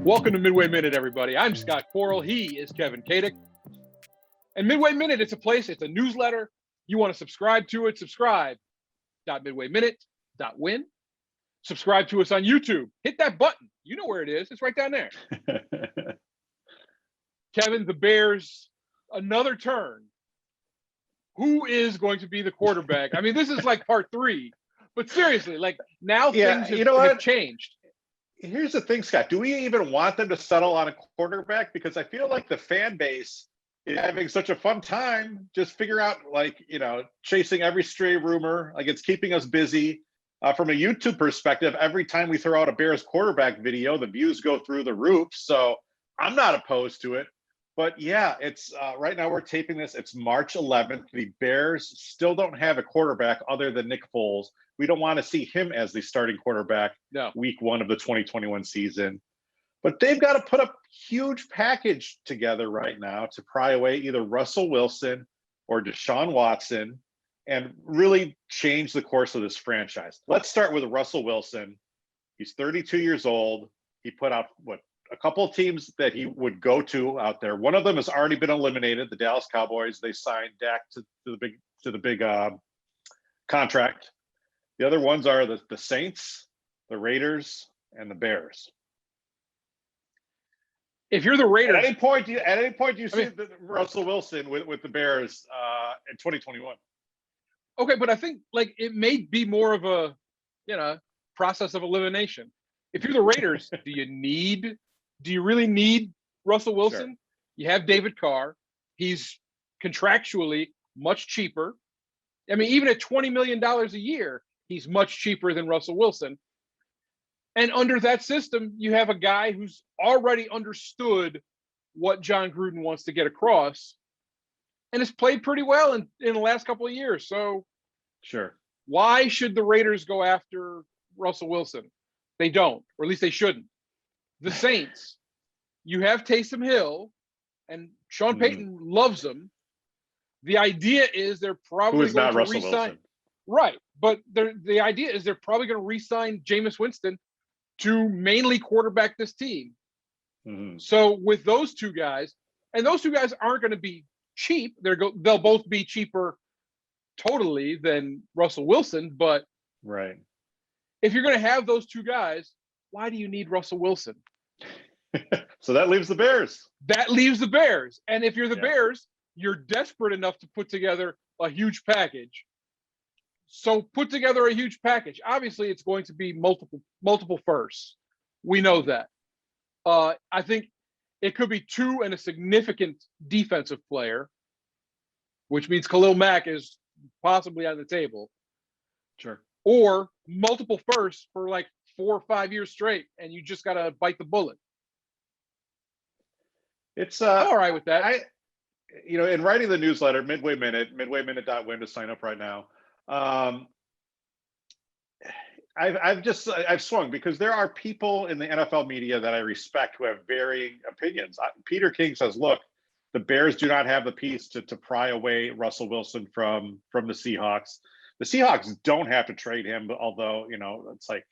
Welcome to Midway Minute, everybody. I'm Scott Koral. He is Kevin Kaduk. And Midway Minute, it's a place, it's a newsletter. You want to subscribe to it, subscribe.midwayminute.win. Subscribe to us on YouTube. Hit that button. You know where it is. It's right down there. Kevin, the Bears, another turn. Who is going to be the quarterback? I mean, this is like part 3. But seriously, like now things have changed. Here's the thing, Scott. Do we even want them to settle on a quarterback? Because I feel like the fan base is having such a fun time just figure out, chasing every stray rumor. Like, it's keeping us busy. From a YouTube perspective, every time we throw out a Bears quarterback video, the views go through the roof. So I'm not opposed to it. But yeah, it's right now we're taping this. It's March 11th. The Bears still don't have a quarterback other than Nick Foles. We don't want to see him as the starting quarterback week 1 of the 2021 season. But they've got to put a huge package together right now to pry away either Russell Wilson or Deshaun Watson and really change the course of this franchise. Let's start with Russell Wilson. He's 32 years old. He put out, a couple of teams that he would go to out there. One of them has already been eliminated, the Dallas Cowboys. They signed Dak to the big contract. The other ones are the Saints, the Raiders, and the Bears. If you're the Raiders, at any point do you see Russell Wilson with the Bears in 2021? Okay, but I think it may be more of a process of elimination. If you're the Raiders, do you really need Russell Wilson? Sure. You have David Carr. He's contractually much cheaper. I mean, even at $20 million a year, he's much cheaper than Russell Wilson. And under that system, you have a guy who's already understood what John Gruden wants to get across and has played pretty well in the last couple of years. So sure, why should the Raiders go after Russell Wilson? They don't, or at least they shouldn't. The Saints, you have Taysom Hill, and Sean Payton loves him. The idea is they're probably going to re-sign. Right, but the idea is they're probably going to re-sign Jameis Winston to mainly quarterback this team. Mm-hmm. So with those two guys, and those two guys aren't going to be cheap. They'll both be cheaper totally than Russell Wilson. But right, if you're going to have those two guys, why do you need Russell Wilson? So that leaves the Bears. And if you're the Bears, you're desperate enough to put together a huge package. So put together a huge package. Obviously, it's going to be multiple firsts. We know that. I think it could be 2 and a significant defensive player, which means Khalil Mack is possibly on the table. Sure. Or multiple firsts for 4 or 5 years straight, and you just got to bite the bullet. It's I'm all right with that. In writing the newsletter, Midway Minute, midwayminute.win to sign up right now. I've swung because there are people in the NFL media that I respect who have varying opinions. Peter King says, look, the Bears do not have the piece to pry away Russell Wilson from the Seahawks. The Seahawks don't have to trade him, although, it's like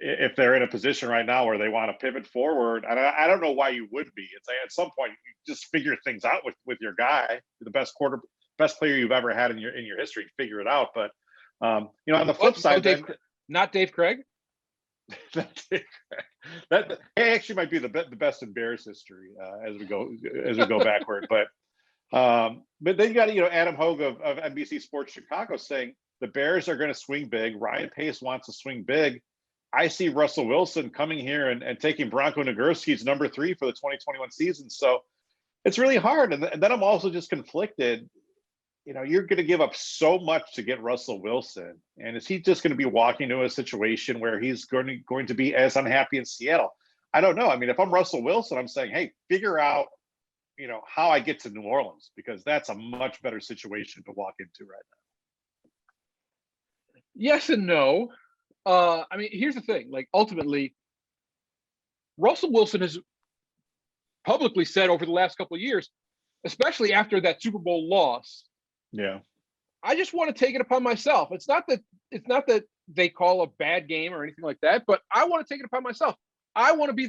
if they're in a position right now where they want to pivot forward, and I don't know why you would be. It's at some point you just figure things out with your guy, the best player you've ever had in your history. Figure it out. But on the flip side, not Dave Craig. That actually might be the best in Bears history as we go backward. But then you got Adam Hogue of NBC Sports Chicago saying the Bears are going to swing big. Ryan Pace wants to swing big. I see Russell Wilson coming here and taking Bronco Nagurski's number 3 for the 2021 season. So it's really hard. And then I'm also just conflicted. You're going to give up so much to get Russell Wilson. And is he just going to be walking into a situation where he's going to be as unhappy in Seattle? I don't know. I mean, if I'm Russell Wilson, I'm saying, hey, figure out, how I get to New Orleans, because that's a much better situation to walk into right now. Yes and no. I mean, here's the thing. Ultimately, Russell Wilson has publicly said over the last couple of years, especially after that Super Bowl loss, I just want to take it upon myself. It's not that they call a bad game or anything like that, but I want to take it upon myself. I want to be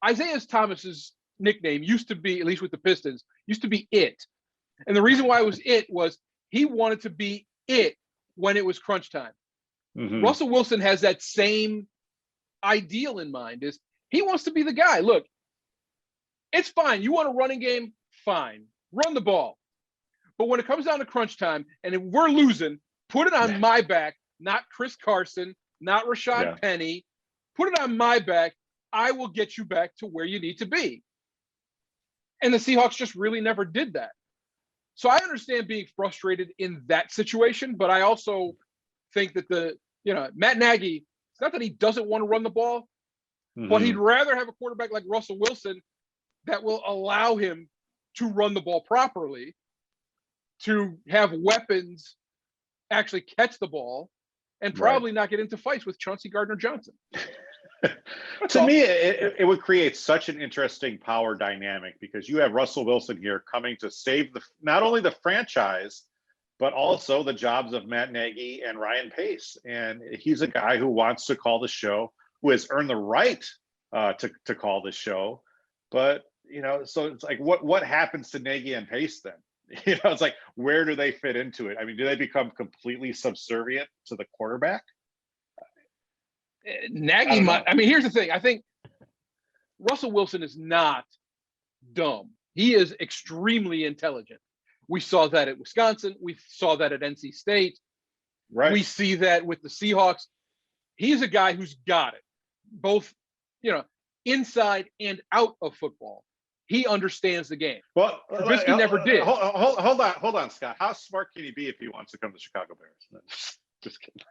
Isaiah Thomas's nickname used to be, at least with the Pistons, used to be It. And the reason why it was It was he wanted to be it when it was crunch time. Mhm. Russell Wilson has that same ideal in mind, is he wants to be the guy. Look, it's fine. You want a running game? Fine. Run the ball. But when it comes down to crunch time and if we're losing, put it on my back, not Chris Carson, not Rashad Penny. Put it on my back. I will get you back to where you need to be. And the Seahawks just really never did that. So I understand being frustrated in that situation, but I also think that Matt Nagy, it's not that he doesn't want to run the ball, but he'd rather have a quarterback like Russell Wilson that will allow him to run the ball properly, to have weapons actually catch the ball, and probably not get into fights with Chauncey Gardner-Johnson. To me, it would create such an interesting power dynamic because you have Russell Wilson here coming to save not only the franchise, but also the jobs of Matt Nagy and Ryan Pace. And he's a guy who wants to call the show, who has earned the right to call the show. But, so it's like, what happens to Nagy and Pace then? It's like, where do they fit into it? I mean, do they become completely subservient to the quarterback? Nagy might. I mean, here's the thing. I think Russell Wilson is not dumb. He is extremely intelligent. We saw that at Wisconsin. We saw that at NC State. Right. We see that with the Seahawks. He's a guy who's got it, both, inside and out of football. He understands the game. Well, Trubisky never did. Hold on, Scott. How smart can he be if he wants to come to Chicago Bears? Just kidding.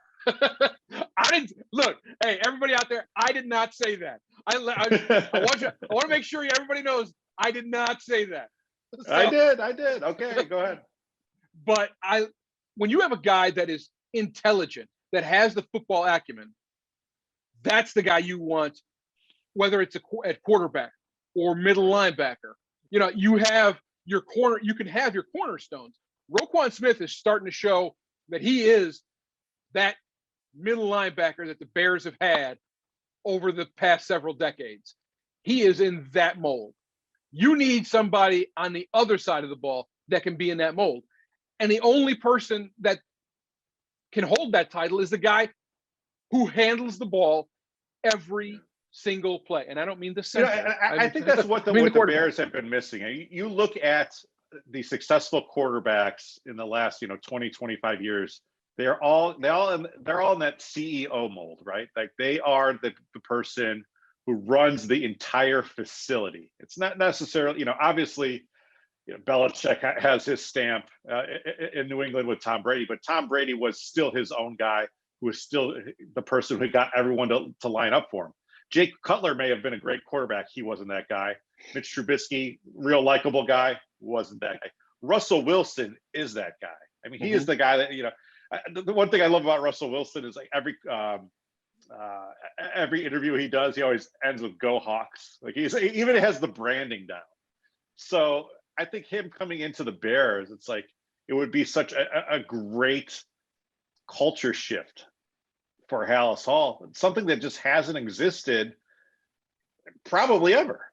I didn't look. Hey, everybody out there! I did not say that. I want to make sure everybody knows I did not say that. So, I did. Okay, go ahead. But when you have a guy that is intelligent, that has the football acumen, that's the guy you want. Whether it's at quarterback or middle linebacker, you have your corner. You can have your cornerstones. Roquan Smith is starting to show that he is that middle linebacker that the Bears have had over the past several decades. He is in that mold. You need somebody on the other side of the ball that can be in that mold. And the only person that can hold that title is the guy who handles the ball every single play. And I don't mean the center. I think that's what the Bears have been missing. You look at the successful quarterbacks in the last, 20, 25 years. They're all in that CEO mold, right? Like they are the person who runs the entire facility. It's not necessarily, obviously, Belichick has his stamp in New England with Tom Brady, but Tom Brady was still his own guy, who was still the person who got everyone to line up for him. Jake Cutler may have been a great quarterback. He wasn't that guy. Mitch Trubisky, real likable guy, wasn't that guy. Russell Wilson is that guy. I mean, he is the guy that, the one thing I love about Russell Wilson is like every interview he does, he always ends with "Go Hawks." Like he even has the branding down. So I think him coming into the Bears, it's like it would be such a great culture shift for Halas Hall, something that just hasn't existed probably ever.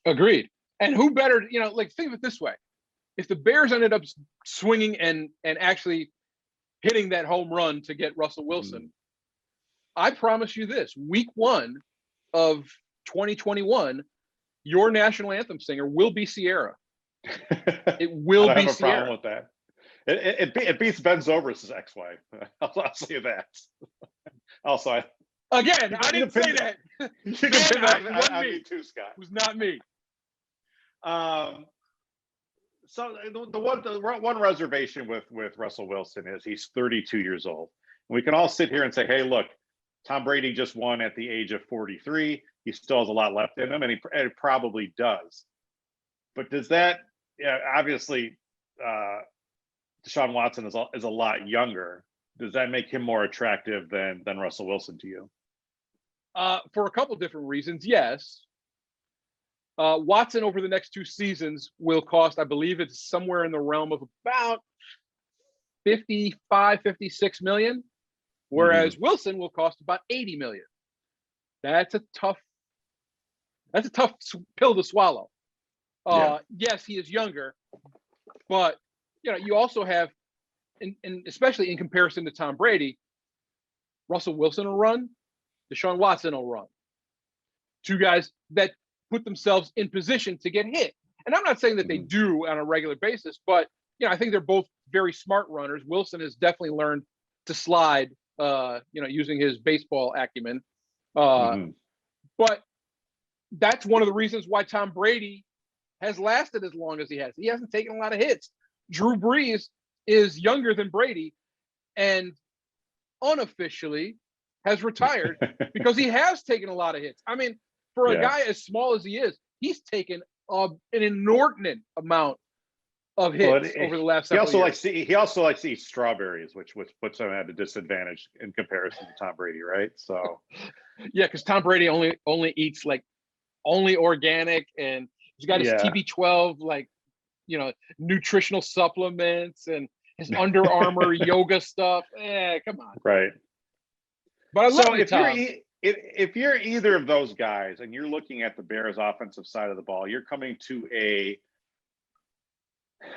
Agreed. And who better, think of it this way: if the Bears ended up swinging and actually hitting that home run to get Russell Wilson, I promise you this: week 1 of 2021, your national anthem singer will be Sierra. It will I don't be have a Sierra. problem with that. It beats Ben Zobrist's ex-wife. I'll say that. Also, I didn't say that. You can pin that on me too, Scott. It was not me. So the one reservation with Russell Wilson is he's 32 years old. And we can all sit here and say, hey, look, Tom Brady just won at the age of 43. He still has a lot left in him, and he probably does. But does that, obviously, Deshaun Watson is a lot younger. Does that make him more attractive than Russell Wilson to you? For a couple different reasons, yes. Watson over the next 2 seasons will cost, I believe it's somewhere in the realm of about 56 million, whereas Wilson will cost about 80 million. That's a tough That's a tough pill to swallow. Yeah. Yes, he is younger, but you also have, and especially in comparison to Tom Brady, Russell Wilson will run, Deshaun Watson will run. Two guys that put themselves in position to get hit. And I'm not saying that they do on a regular basis, but I think they're both very smart runners. Wilson has definitely learned to slide, using his baseball acumen. But that's one of the reasons why Tom Brady has lasted as long as he has. He hasn't taken a lot of hits. Drew Brees is younger than Brady and unofficially has retired because he has taken a lot of hits. I mean, for a guy as small as he is, he's taken an inordinate amount of hits over the last several years. He also likes to eat strawberries, which puts him at a disadvantage in comparison to Tom Brady, right? So yeah, because Tom Brady only eats only organic, and he's got his TB12 nutritional supplements and his Under Armour yoga stuff. Come on. Right. But I love if you're either of those guys and you're looking at the Bears offensive side of the ball, you're coming to a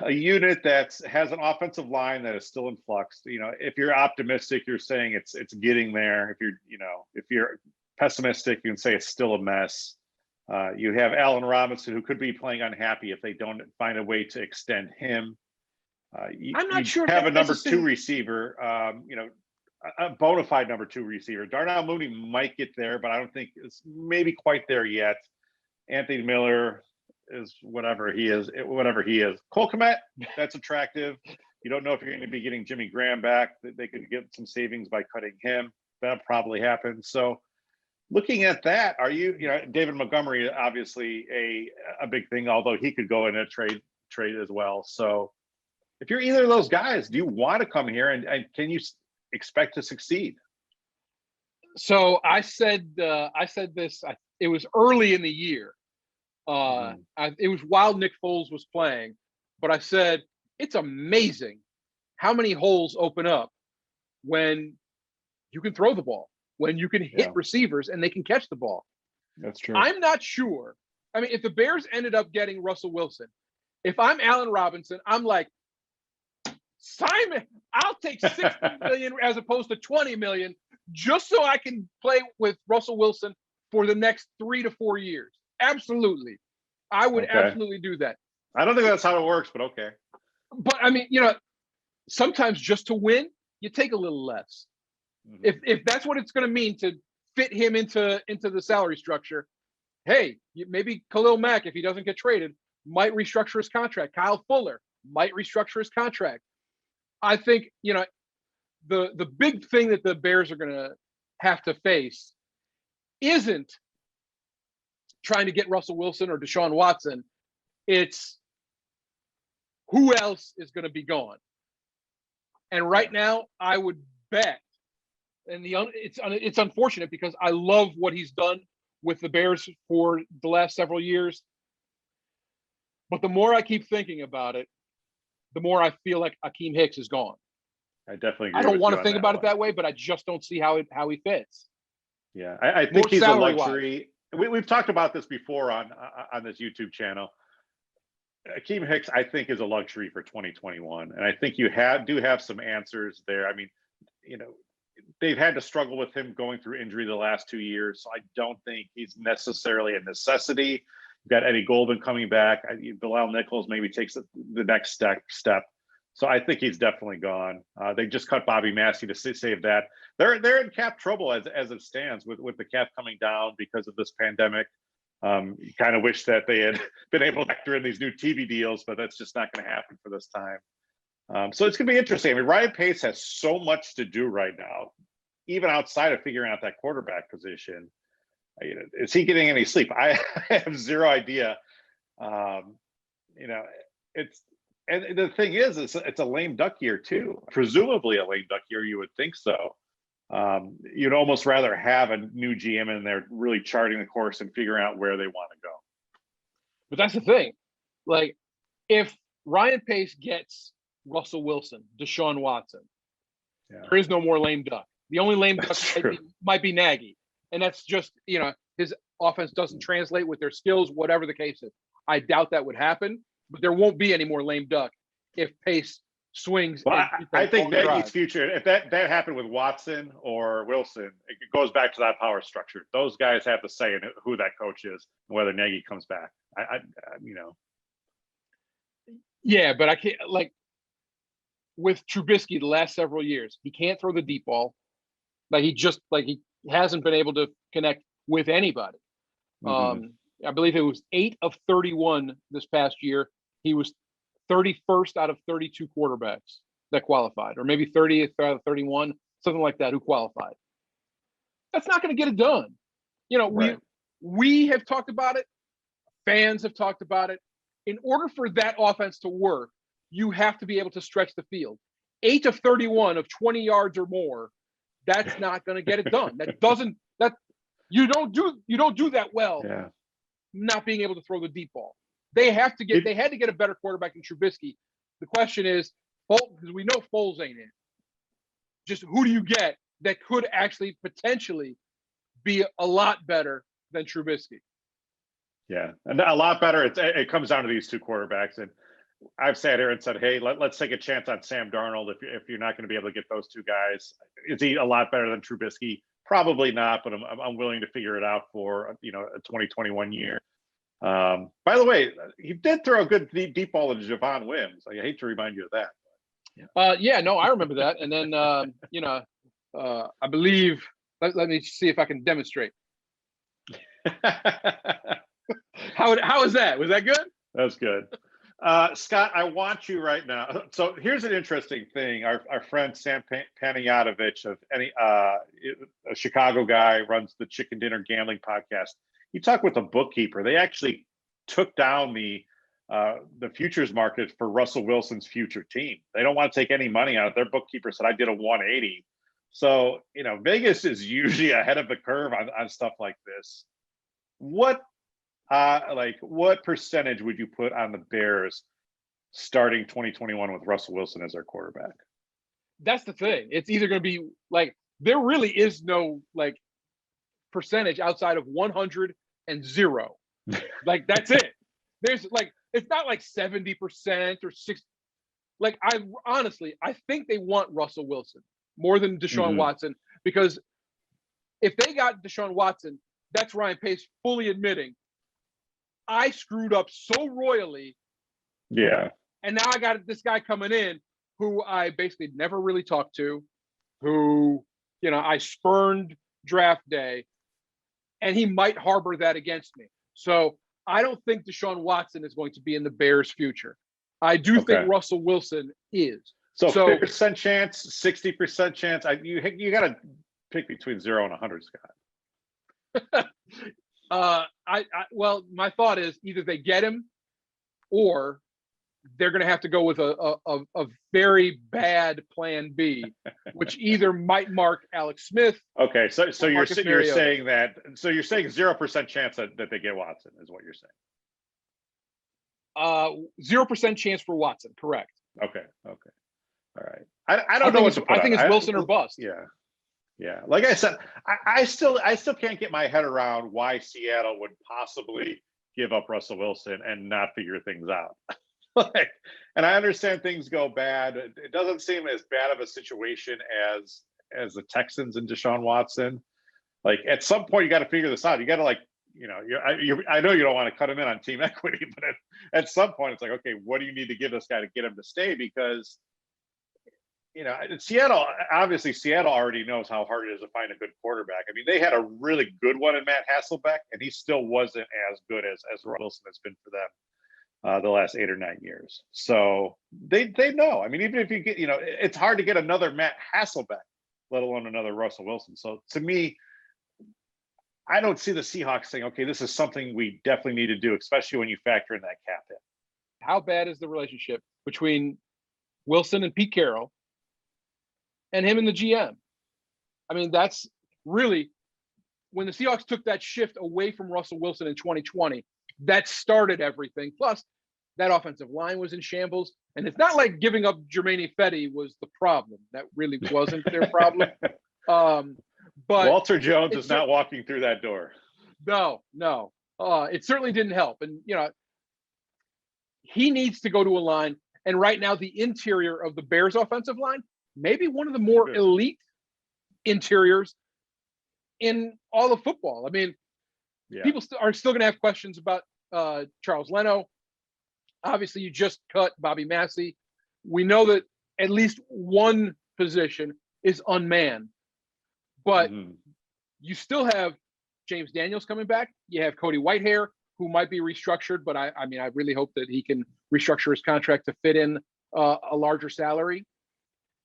unit that has an offensive line that is still in flux. If you're optimistic, you're saying it's getting there. If you're pessimistic, you can say it's still a mess. You have Allen Robinson, who could be playing unhappy if they don't find a way to extend him. I'm not sure. Have a number two receiver, a bona fide number two receiver. Darnell Mooney might get there, but I don't think it's maybe quite there yet. Anthony Miller is whatever he is. Cole Kmet, that's attractive. You don't know if you're going to be getting Jimmy Graham back. They could get some savings by cutting him. That'll probably happen. So looking at that, are you David Montgomery, obviously a big thing, although he could go in a trade as well. So if you're either of those guys, do you want to come here and can you expect to succeed? So I said this, it was early in the year. It was while Nick Foles was playing, but I said, it's amazing how many holes open up when you can throw the ball, when you can hit receivers and they can catch the ball. That's true. I'm not sure. I mean, if the Bears ended up getting Russell Wilson, if I'm Allen Robinson, I'm like, Simon, I'll take $60 million as opposed to $20 million just so I can play with Russell Wilson for the next 3 to 4 years. Absolutely. I would absolutely do that. I don't think that's how it works, but okay. But I mean, sometimes just to win, you take a little less. If that's what it's going to mean to fit him into the salary structure, hey, maybe Khalil Mack, if he doesn't get traded, might restructure his contract. Kyle Fuller might restructure his contract. I think, the big thing that the Bears are going to have to face isn't trying to get Russell Wilson or Deshaun Watson. It's who else is going to be gone. And right now, I would bet, and it's unfortunate because I love what he's done with the Bears for the last several years. But the more I keep thinking about it, the more I feel like Akeem Hicks is gone. I definitely agree. I don't want to think about it that way, but I just don't see how he fits. Yeah, I think he's a luxury. We've talked about this before on this YouTube channel. Akeem Hicks, I think, is a luxury for 2021, and I think you do have some answers there. I mean, they've had to struggle with him going through injury the last 2 years, so I don't think he's necessarily a necessity. You've got Eddie Golden coming back. Bilal Nichols maybe takes the next step. So I think he's definitely gone. They just cut Bobby Massey to save that. They're in cap trouble as it stands with the cap coming down because of this pandemic. You kind of wish that they had been able to factor in these new TV deals, but that's just not going to happen for this time. So it's going to be interesting. I mean, Ryan Pace has so much to do right now, even outside of figuring out that quarterback position. Is he getting any sleep? I have zero idea. And the thing is, it's a lame duck year too. Presumably a lame duck year, you would think so. You'd almost rather have a new GM in there really charting the course and figuring out where they want to go. But that's the thing. Like, if Ryan Pace gets Russell Wilson, Deshaun Watson, there is no more lame duck. The only lame duck might be Nagy. and that's just, his offense doesn't translate with their skills, whatever the case is. I doubt that would happen, but there won't be any more lame duck if Pace swings. Well, I think Nagy's future, if that happened with Watson or Wilson, it goes back to that power structure. Those guys have to say in who that coach is and whether Nagy comes back. Yeah, but I can't, like, with Trubisky the last several years, he can't throw the deep ball. He hasn't been able to connect with anybody. I believe it was 8 of 31 this past year. He was 31st out of 32 quarterbacks that qualified, or maybe 30th out of 31, something like that, who qualified. That's not going to get it done. Right. We have talked about it. Fans have talked about it. In order for that offense to work, you have to be able to stretch the field. 8 of 31 of 20 yards or more, that's not going to get it done. You don't do that well. Yeah. Not being able to throw the deep ball. They had to get a better quarterback than Trubisky. The question is, because we know Foles ain't in. Just who do you get that could actually potentially be a lot better than Trubisky? Yeah, and a lot better. It comes down to these two quarterbacks, and I've sat here and said, hey, let's take a chance on Sam Darnold. If you're not going to be able to get those two guys, is he a lot better than Trubisky? Probably not, but I'm willing to figure it out for a 2021 year. By the way, he did throw a good deep ball to Javon Wims. I hate to remind you of that. I remember that. And then I believe. Let me see if I can demonstrate. How is that? Was that good? That's good. Scott, I want you right now. So here's an interesting thing. Our friend Sam Panayotovich of a Chicago guy, runs the Chicken Dinner Gambling podcast. He talked with a bookkeeper. They actually took down the futures market for Russell Wilson's future team. They don't want to take any money out. Their bookkeeper said, I did a 180. So, Vegas is usually ahead of the curve on stuff like this. What percentage would you put on the Bears starting 2021 with Russell Wilson as their quarterback? That's the thing. It's either going to be there really is no percentage outside of 100 and 0. That's it. There's it's not 70% or 60. I think they want Russell Wilson more than Deshaun Watson, because if they got Deshaun Watson, that's Ryan Pace fully admitting, I screwed up so royally. Yeah. And now I got this guy coming in who I basically never really talked to, who, I spurned draft day, and he might harbor that against me. So I don't think Deshaun Watson is going to be in the Bears' future. I do think Russell Wilson is. So 50% chance, 60% chance. You got to pick between 0 and 100, Scott. Well, my thought is either they get him, or they're going to have to go with a very bad plan B, which either might mark Alex Smith. Okay, so you're saying that. So you're saying 0% chance that they get Watson is what you're saying. 0% chance for Watson, correct? Okay. All right. I don't know what to put. I think it's Wilson or bust. Yeah. Like I said, I still can't get my head around why Seattle would possibly give up Russell Wilson and not figure things out. And I understand things go bad. It doesn't seem as bad of a situation as the Texans and Deshaun Watson. At some point, you got to figure this out. You got to I know you don't want to cut him in on team equity, but at some point, it's okay, what do you need to give this guy to get him to stay? Because Seattle already knows how hard it is to find a good quarterback. I mean, they had a really good one in Matt Hasselbeck, and he still wasn't as good as Wilson has been for them the last 8 or 9 years. So they know. I mean, even if you get, it's hard to get another Matt Hasselbeck, let alone another Russell Wilson. So to me, I don't see the Seahawks saying, okay, this is something we definitely need to do, especially when you factor in that cap hit. How bad is the relationship between Wilson and Pete Carroll and him and the GM? I mean, that's really when the Seahawks took that shift away from Russell Wilson in 2020, that started everything. Plus, that offensive line was in shambles. And it's not like giving up Jermaine Fetty was the problem. That really wasn't their problem. But Walter Jones is not walking through that door. No. It certainly didn't help. And, he needs to go to a line. And right now, the interior of the Bears offensive line, maybe one of the more elite interiors in all of football. I mean, people are still going to have questions about Charles Leno. Obviously, you just cut Bobby Massey. We know that at least one position is unmanned. But you still have James Daniels coming back. You have Cody Whitehair, who might be restructured, but I really hope that he can restructure his contract to fit in a larger salary.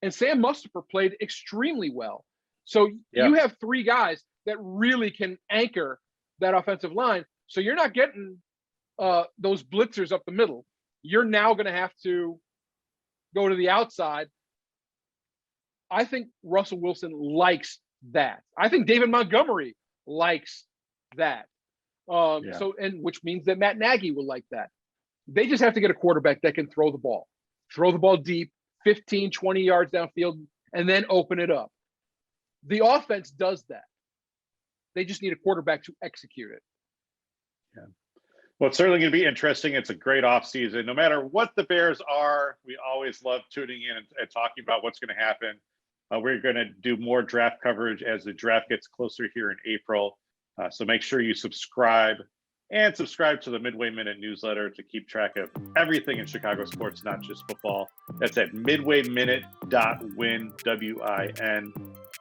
And Sam Mustipher played extremely well. So you have three guys that really can anchor that offensive line. So you're not getting those blitzers up the middle. You're now going to have to go to the outside. I think Russell Wilson likes that. I think David Montgomery likes that. So, and which means that Matt Nagy will like that. They just have to get a quarterback that can throw the ball deep, 15, 20 yards downfield, and then open it up. The offense does that. They just need a quarterback to execute it. Yeah. Well, it's certainly going to be interesting. It's a great offseason. No matter what the Bears are, we always love tuning in and talking about what's going to happen. We're going to do more draft coverage as the draft gets closer here in April. So make sure you subscribe to the Midway Minute newsletter to keep track of everything in Chicago sports, not just football. That's at midwayminute.win, WIN.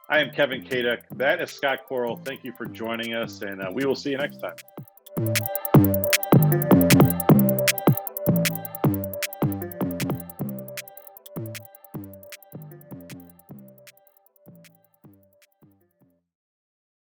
I am Kevin Kaduk. That is Scott Koral. Thank you for joining us, and we will see you next time.